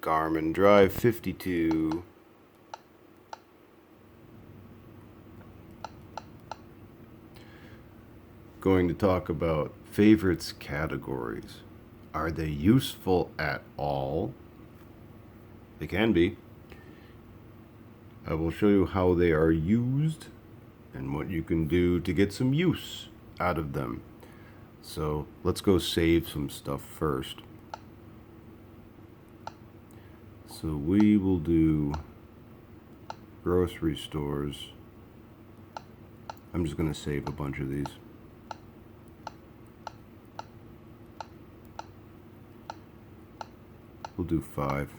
Garmin Drive 52. Going to talk about favorites categories. Are they useful at all? They can be. I will show you how they are used and what you can do to get some use out of them. So let's go save some stuff first. So we will do grocery stores. I'm just going to save a bunch of these. We'll do 5.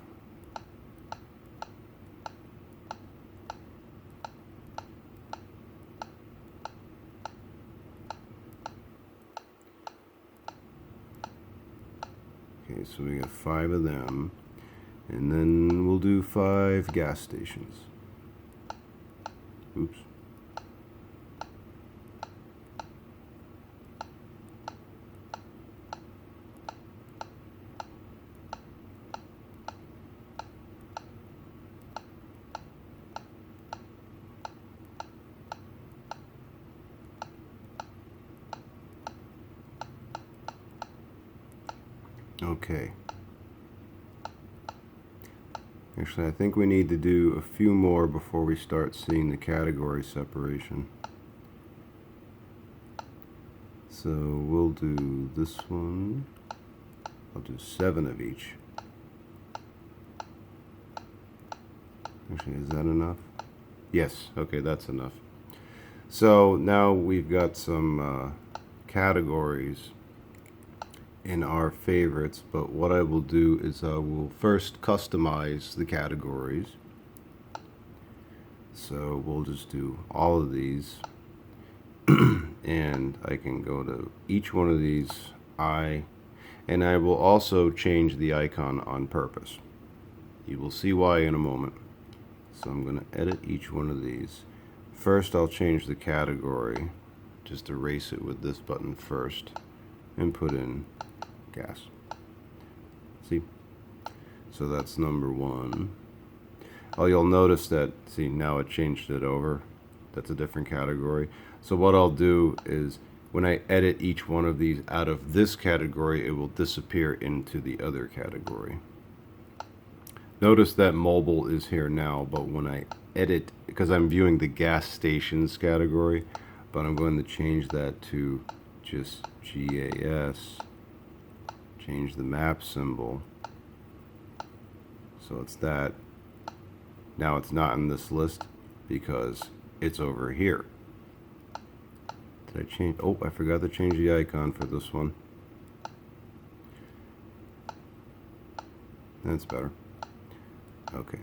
Okay, so we got 5 of them. And then we'll do 5 gas stations. Oops. Okay. Actually, I think we need to do a few more before we start seeing the category separation. So we'll do this one. I'll do 7 of each. Actually, is that enough? Yes, okay, that's enough. So now we've got some categories in our favorites, but what I will do is I will first customize the categories. So we'll just do all of these and I can go to each one of these and I will also change the icon on purpose. You will see why in a moment. So I'm going to edit each one of these. First I'll change the category, just erase it with this button first and put in gas. See? So that's number 1. Oh, you'll notice that, see, now it changed it over. That's a different category. So what I'll do is when I edit each one of these out of this category, it will disappear into the other category. Notice that mobile is here now, but when I edit, because I'm viewing the gas stations category, but I'm going to change that to just GAS. Change the map symbol. So it's that. Now it's not in this list because it's over here. Did I change? Oh, I forgot to change the icon for this one. That's better. Okay.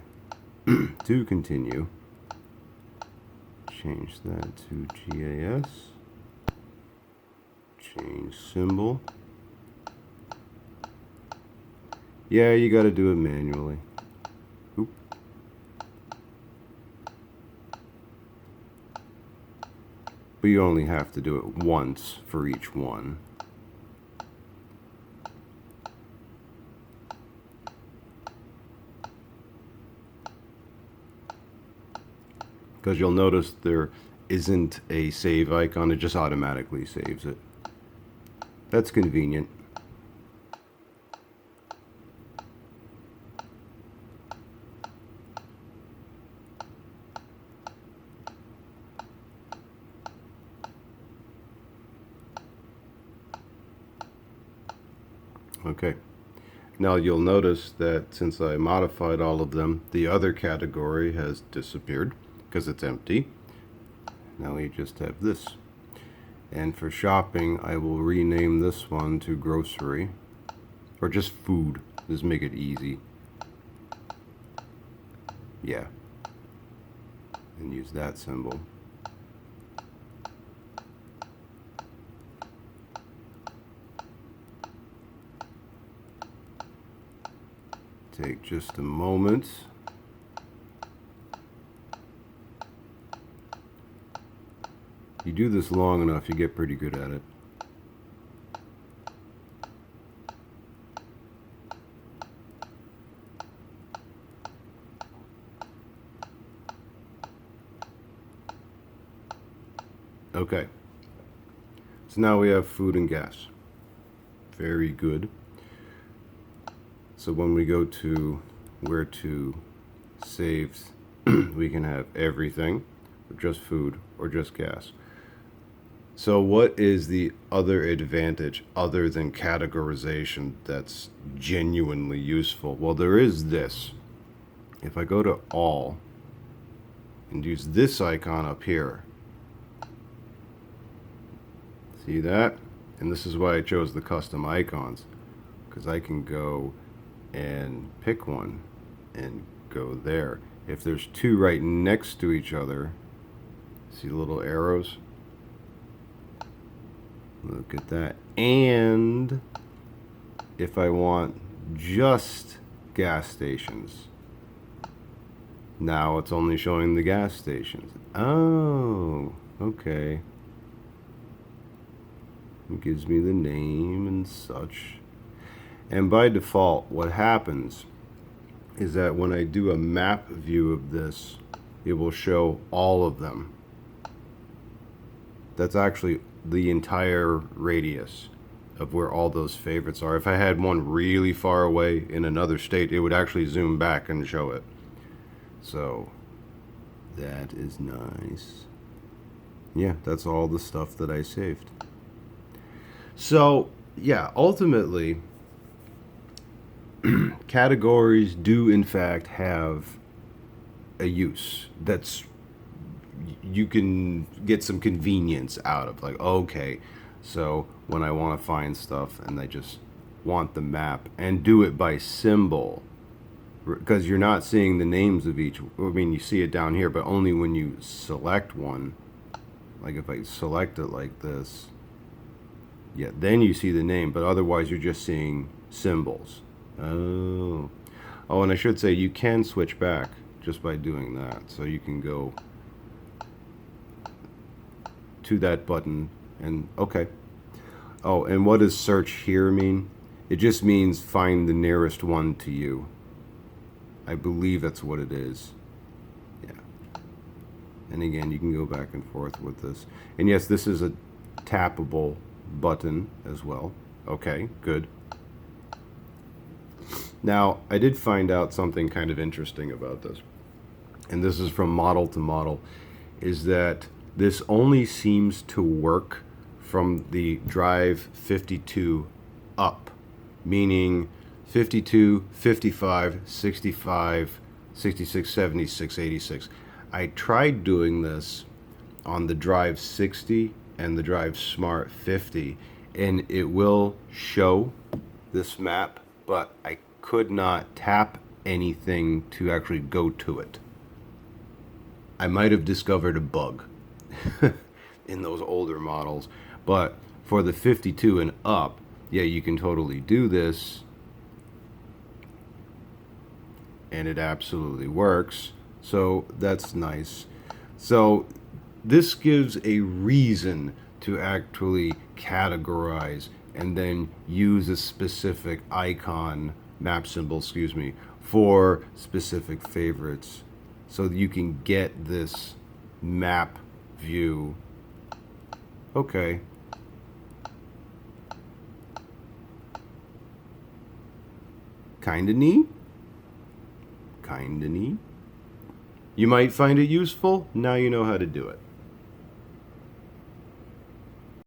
To continue, change that to GAS. Change symbol. Yeah, you got to do it manually. Oop. But you only have to do it once for each one. Because you'll notice there isn't a save icon, it just automatically saves it. That's convenient. Okay, now you'll notice that since I modified all of them, the other category has disappeared because it's empty. Now we just have this. And for shopping, I will rename this one to grocery, or just food. Just make it easy. Yeah. And use that symbol. Take just a moment. You do this long enough, you get pretty good at it. Okay. So now we have food and gas. Very good. So when we go to where to save, we can have everything, or just food, or just gas. So what is the other advantage other than categorization that's genuinely useful? Well, there is this. If I go to all and use this icon up here, see that? And this is why I chose the custom icons, because I can go and pick one and go there. If there's two right next to each other, see the little arrows? Look at that. And if I want just gas stations, now it's only showing the gas stations. Oh, okay. It gives me the name and such. And by default, what happens is that when I do a map view of this, it will show all of them. That's actually the entire radius of where all those favorites are. If I had one really far away in another state, it would actually zoom back and show it. So that is nice. Yeah, that's all the stuff that I saved. So yeah, ultimately, categories do in fact have a use that's you can get some convenience out of. Like, okay, so when I want to find stuff and I just want the map and do it by symbol, because you're not seeing the names of each. I mean, you see it down here, but only when you select one. Like if I select it like this, yeah, then you see the name, but otherwise you're just seeing symbols. Oh, and I should say you can switch back just by doing that. So you can go to that button and okay. Oh, and what does search here mean? It just means find the nearest one to you. I believe that's what it is. Yeah. And again, you can go back and forth with this. And yes, this is a tappable button as well. Okay, good. Now, I did find out something kind of interesting about this. And this is from model to model, is that this only seems to work from the Drive 52 up, meaning 52, 55, 65, 66, 76, 86. I tried doing this on the Drive 60 and the Drive Smart 50, and it will show this map, but I could not tap anything to actually go to it. I might have discovered a bug in those older models, but for the 52 and up, yeah, you can totally do this, and it absolutely works. So that's nice. So this gives a reason to actually categorize and then use a specific icon, map symbol, excuse me, for specific favorites, so that you can get this map view. Okay. Kinda neat. Kinda neat. You might find it useful. Now you know how to do it.